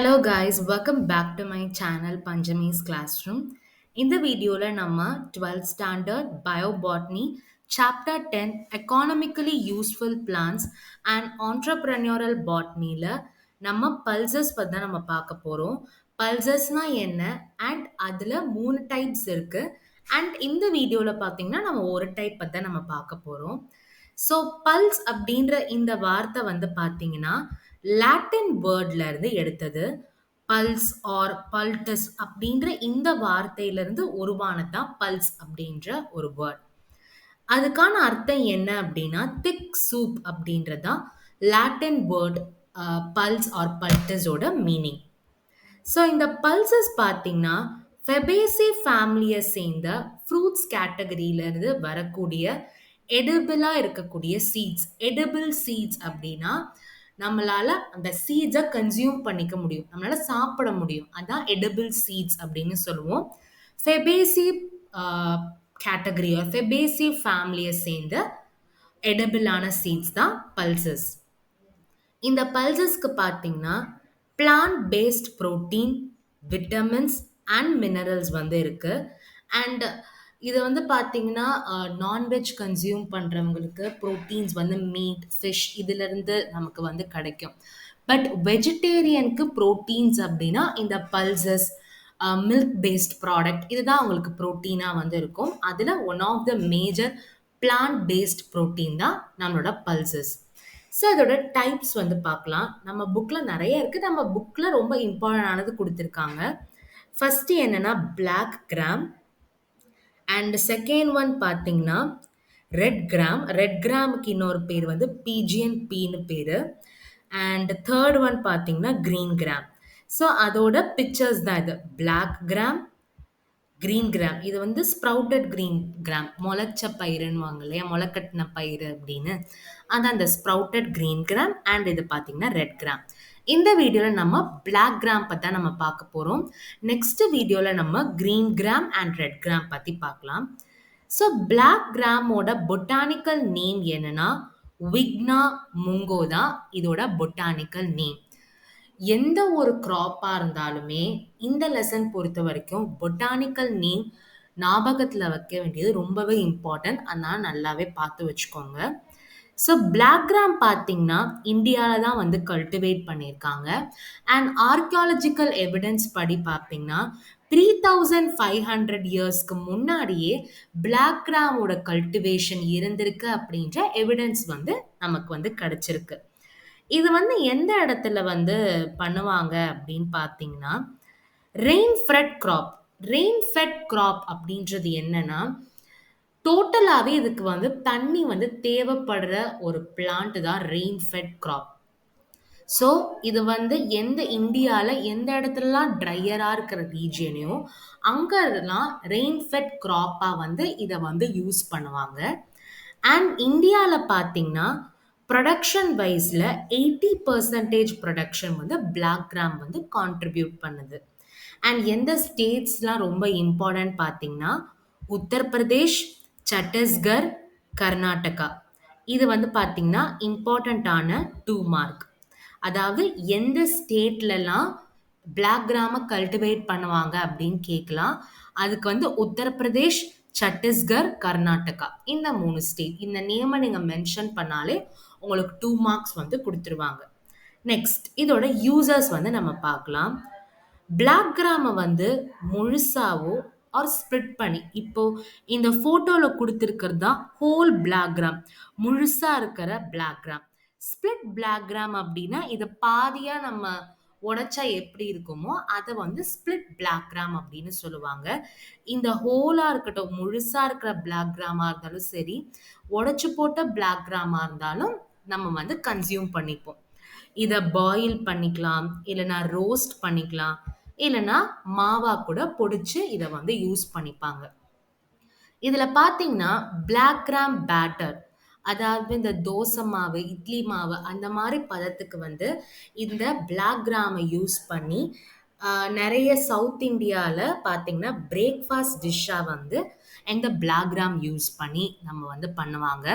Hello guys, welcome back to my channel Panjami's Classroom. இந்த வீடியோல நம்ம 12th standard biobotany chapter 10 economically useful plants and entrepreneurial botanyல நம்ம pulses பத்தி தான் நம்ம பார்க்க போறோம். Pulsesனா என்ன and அதுல மூணு டைப்ஸ் இருக்கு and இந்த வீடியோல பார்த்தீங்கன்னா நம்ம ஒரு டைப் பத்தி தான் நம்ம பார்க்க போறோம். ஸோ பல்ஸ் அப்படின்ற இந்த வார்த்தை வந்து பார்த்தீங்கன்னா லாட்டின் வேர்ட்ல இருந்து எடுத்தது. பல்ஸ் ஆர் பல்டஸ் அப்படின்ற இந்த வார்த்தையிலிருந்து உருவானதுதான் பல்ஸ் அப்படின்ற ஒரு வேர்ட். அதுக்கான அர்த்தம் என்ன அப்படின்னா திக் சூப் அப்படின்றதான் லாட்டின் வேர்ட் பல்ஸ் ஆர் பல்டஸோட மீனிங். ஸோ இந்த பல்சஸ் பார்த்தீங்கன்னா ஃபெபேசி ஃபேமிலியை சேர்ந்த ஃப்ரூட்ஸ் கேட்டகரியிலேருந்து வரக்கூடிய எடிபிளாக இருக்கக்கூடிய சீட்ஸ். எடிபிள் சீட்ஸ் அப்படின்னா நம்மளால அந்த சீட்ஸை கன்சியூம் பண்ணிக்க முடியும், நம்மளால சாப்பிட முடியும். அதான் எடிபிள் சீட்ஸ் அப்படின்னு சொல்லுவோம். ஃபெபேசி கேட்டகரி ஃபெபேசி ஃபேமிலியை சேர்ந்த எடிபிளான சீட்ஸ் தான் பல்சஸ். இந்த பல்சஸ்க்கு பார்த்தீங்கன்னா plant based protein, vitamins and minerals வந்து இருக்கு. அண்ட் இது வந்து பார்த்தீங்கன்னா நான்வெஜ் கன்சியூம் பண்ணுறவங்களுக்கு ப்ரோட்டீன்ஸ் வந்து மீட், ஃபிஷ் இதிலிருந்து நமக்கு வந்து கிடைக்கும். பட் வெஜிடேரியனுக்கு ப்ரோட்டீன்ஸ் அப்படின்னா இந்த பல்சஸ், மில்க் பேஸ்ட் ப்ராடக்ட் இதுதான் அவங்களுக்கு ப்ரோட்டீனாக வந்து இருக்கும். அதில் one of the major plant based protein தான் நம்மளோட பல்சஸ். ஸோ இதோட டைப்ஸ் வந்து பார்க்கலாம். நம்ம புக்கில் நிறைய இருக்குது, நம்ம புக்கில் ரொம்ப இம்பார்ட்டன்டானது கொடுத்துருக்காங்க. ஃபஸ்ட்டு என்னென்னா black gram and second one பார்த்தீங்கன்னா ரெட் கிராம். ரெட் கிராமுக்கு இன்னொரு பேர் வந்து பிஜிஎன் பீன்னு பேர். அண்ட் தேர்ட் ஒன் பார்த்தீங்கன்னா க்ரீன் கிராம். ஸோ அதோட பிக்சர்ஸ் தான் இது. Black gram, green gram. இது வந்து ஸ்ப்ரவுட்டட் கிரீன் கிராம், முளைச்ச பயிருன்னுவாங்க இல்லையா, முளைக்கட்டின பயிர் அப்படின்னு. அதான் அந்த ஸ்ப்ரவுட்டட் கிரீன் கிராம். அண்ட் இது பார்த்தீங்கன்னா ரெட் கிராம். இந்த வீடியோவில் நம்ம பிளாக் கிராம் பற்றி தான் நம்ம பார்க்க போகிறோம். நெக்ஸ்ட் வீடியோவில் நம்ம green gram and red gram பற்றி பார்க்கலாம். ஸோ பிளாக் கிராமோட பொட்டானிக்கல் நேம் என்னன்னா விக்னா முங்கோ தான் இதோட பொட்டானிக்கல் நேம். எந்த ஒரு க்ராப்பாக இருந்தாலுமே இந்த லெசன் பொறுத்த வரைக்கும் பொட்டானிக்கல் நேம் ஞாபகத்தில் வைக்க வேண்டியது ரொம்பவே இம்பார்ட்டன்ட். அதனால நல்லாவே பார்த்து வச்சுக்கோங்க. ஸோ பிளாக் கிராம் பார்த்தீங்கன்னா இந்தியாவில் தான் வந்து கல்டிவேட் பண்ணியிருக்காங்க. அண்ட் ஆர்கியாலஜிக்கல் எவிடன்ஸ் படி பார்த்தீங்கன்னா 3500 இயர்ஸ்க்கு முன்னாடியே பிளாக் கிராமோட கல்டிவேஷன் இருந்திருக்கு அப்படின்ற எவிடன்ஸ் வந்து நமக்கு வந்து கிடைச்சிருக்கு. இது வந்து எந்த இடத்துல வந்து பண்ணுவாங்க அப்படின்னு பார்த்தீங்கன்னா rain fed crop. Rain fed crop அப்படின்றது என்னன்னா டோட்டலாகவே இதுக்கு வந்து தண்ணி வந்து தேவைப்படுற ஒரு பிளான்ட் தான் ரெயின் ஃபெட் கிராப். ஸோ இது வந்து இந்தியாவில் எந்த இடத்துலலாம் ட்ரையராக இருக்கிற ரீஜியனையும் அங்கெல்லாம் ரெயின் ஃபெட் கிராப்பாக வந்து இதை வந்து யூஸ் பண்ணுவாங்க. அண்ட் இந்தியாவில் பார்த்தீங்கன்னா ப்ரொடக்ஷன் வைஸில் 80% ப்ரொடக்ஷன் வந்து பிளாக் கிராம் வந்து கான்ட்ரிபியூட் பண்ணுது. அண்ட் எந்த ஸ்டேட்ஸ்லாம் ரொம்ப இம்பார்ட்டன்ட் பார்த்தீங்கன்னா உத்தரப்பிரதேஷ், சத்தீஸ்கர், கர்நாடகா. இது வந்து பார்த்தீங்கன்னா இம்பார்ட்டண்ட்டான 2 மார்க். அதாவது எந்த ஸ்டேட்லலாம் பிளாக் கிராமை கல்டிவேட் பண்ணுவாங்க அப்படின்னு கேட்கலாம். அதுக்கு வந்து உத்தரப்பிரதேஷ், சத்தீஸ்கர், கர்நாடகா இந்த 3 ஸ்டேட். இந்த நேமை நீங்கள் மென்ஷன் பண்ணாலே உங்களுக்கு 2 மார்க்ஸ் வந்து கொடுத்துருவாங்க. நெக்ஸ்ட் இதோட யூசர்ஸ் வந்து நம்ம பார்க்கலாம். பிளாக் கிராமை வந்து முழுசாவோ ஆர் ஸ்ப்ளிட் பண்ணி, இப்போ இந்த ஃபோட்டோவில் கொடுத்துருக்கிறது தான் ஹோல் பிளாக் கிராம், முழுசாக இருக்கிற black gram. Split black gram அப்படின்னா இதை பாதியாக நம்ம உடைச்சா எப்படி இருக்குமோ அதை வந்து ஸ்ப்ளிட் பிளாக் கிராம் அப்படின்னு சொல்லுவாங்க. இந்த ஹோலாக இருக்கட்டும், முழுசாக இருக்கிற பிளாக் கிராமாக இருந்தாலும் சரி, உடைச்சு போட்ட பிளாக் கிராமாக இருந்தாலும் நம்ம வந்து கன்சியூம் பண்ணிப்போம். இதை பாயில் பண்ணிக்கலாம், இல்லைனா ரோஸ்ட் பண்ணிக்கலாம், இல்லைனா மாவா கூட பொடிச்சு இதை வந்து யூஸ் பண்ணிப்பாங்க. இதில் பார்த்தீங்கன்னா பிளாக் கிராம் பேட்டர், அதாவது இந்த தோசை மாவு, இட்லி மாவு அந்த மாதிரி பதத்துக்கு வந்து இந்த பிளாக் கிராமை யூஸ் பண்ணி நிறைய சவுத் இந்தியாவில் பார்த்தீங்கன்னா பிரேக்ஃபாஸ்ட் டிஷ்ஷாக வந்து இந்த பிளாக் கிராம் யூஸ் பண்ணி நம்ம வந்து பண்ணுவாங்க.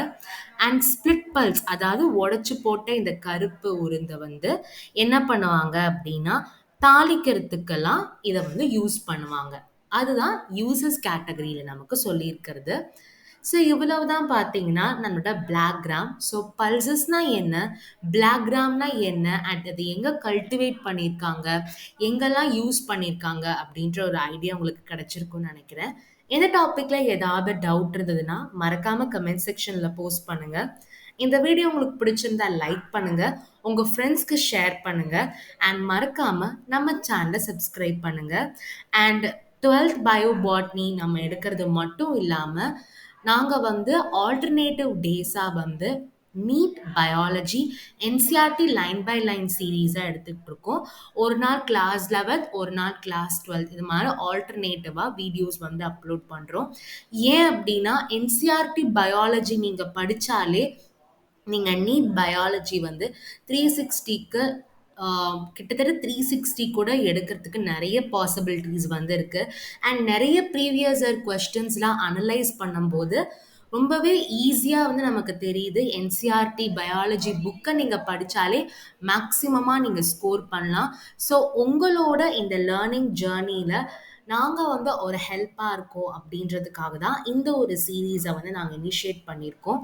அண்ட் ஸ்பிளிட் பல்ஸ், அதாவது உடைச்சு போட்ட இந்த கருப்பு உருந்தை வந்து என்ன பண்ணுவாங்க அப்படின்னா தாளிக்கிறதுக்கெல்லாம் இத வந்து யூஸ் பண்ணுவாங்க. அதுதான் யூசஸ் கேட்டகரியில நமக்கு சொல்லியிருக்கிறது. ஸோ இவ்வளவுதான் பார்த்தீங்கன்னா, நம்மளோட பிளாக் கிராம். ஸோ பல்சஸ்னா என்ன? பிளாக் கிராம்னா என்ன? அண்ட் அது எங்க கல்டிவேட் பண்ணியிருக்காங்க? எங்கெல்லாம் யூஸ் பண்ணியிருக்காங்க? அப்படின்ற ஒரு ஐடியா உங்களுக்கு கிடைச்சிருக்கும்னு நெனைக்கிறேன். இந்த டாபிக்ல ஏதாவது டவுட் இருந்ததுன்னா, மறக்காம கமெண்ட் செக்ஷன்ல போஸ்ட் பண்ணுங்க. இந்த வீடியோ உங்களுக்கு பிடிச்சிருந்தா லைக் பண்ணுங்க. உங்க ஃப்ரெண்ட்ஸ்க்கு ஷேர் பண்ணுங்க. அண்ட் மறக்காம நம்ம சேனல சப்ஸ்கிரைப் பண்ணுங்க. அண்ட் 12th பயோ பாட்னி நம்ம எடுக்கிறது மட்டும் இல்லாம, நாங்க வந்து ஆல்டர்னேட்டிவ் டேஸா வந்து NEET biology NCERT line by line சீரீஸா எடுத்துட்டு இருக்கோம். ஒரு நாள் கிளாஸ் 11th, ஒரு நாள் கிளாஸ் 12th இது மாதிரி ஆல்டர்னேட்டிவா வீடியோஸ் வந்து அப்லோட் பண்றோம். ஏன் அப்படின்னா என்சிஆர்டி பயாலஜி நீங்க படிச்சாலே நீங்க நீட் பயாலஜி வந்து 360க்கு கிட்டத்தட்ட 360 கூட எடுக்கிறதுக்கு நெறைய பாசிபிலிட்டீஸ் வந்து இருக்கு. அண்ட் நெறைய ப்ரீவியஸ் இயர் கொஸ்டின்ஸ்லாம் அனலைஸ் பண்ணும்போது, ரொம்பவே ஈஸியா வந்து நமக்கு தெரியுது. என்சிஆர்டி பயாலஜி புக்க நீங்க படிச்சாலே மேக்ஸிமமா நீங்க ஸ்கோர் பண்ணலாம். ஸோ உங்களோட இந்த லேர்னிங் ஜர்னில நாங்க வந்து ஒரு ஹெல்ப்பா இருக்கோம் அப்படின்றதுக்காக தான் இந்த ஒரு சீரீஸ வந்து நாங்க இனிஷியேட் பண்ணியிருக்கோம்.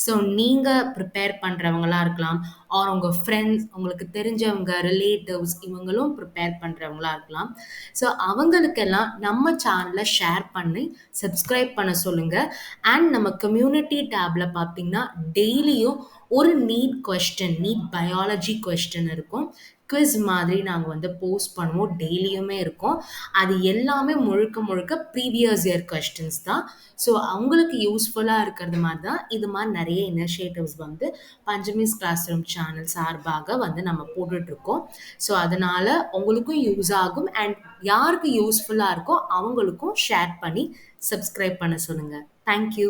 ஸோ நீங்க ப்ரிப்பேர் பண்றவங்களா இருக்கலாம், ஆர் உங்க ஃப்ரெண்ட்ஸ், உங்களுக்கு தெரிஞ்சவங்க, ரிலேட்டிவ்ஸ் இவங்களும் ப்ரிப்பேர் பண்றவங்களா இருக்கலாம். ஸோ அவங்களுக்கெல்லாம் நம்ம சேனல ஷேர் பண்ணி சப்ஸ்கிரைப் பண்ண சொல்லுங்க. அண்ட் நம்ம கம்யூனிட்டி டேப்ல பார்த்தீங்கன்னா, டெய்லியும் ஒரு NEET question, NEET biology question இருக்கும். குவிஸ் மாதிரி நாங்க வந்து போஸ்ட் பண்ணுவோம். டெய்லியுமே இருக்கும். அது எல்லாமே முழுக்க முழுக்க ப்ரீவியஸ் இயர் கொஸ்டின்ஸ் தான். ஸோ அவங்களுக்கு யூஸ்ஃபுல்லா இருக்கிறது மாதிரி தான் இது மாதிரி நெறைய இனிஷியேட்டிவ்ஸ் வந்து பஞ்சமிஸ் கிளாஸ் ரூம் சேனல் சார்பாக வந்து நம்ம போட்டுட்ருக்கோம். ஸோ அதனால உங்களுக்கும் யூஸ் ஆகும். அண்ட் யாருக்கு யூஸ்ஃபுல்லா இருக்கோ அவங்களுக்கும் ஷேர் பண்ணி சப்ஸ்கிரைப் பண்ண சொல்லுங்க. Thank you.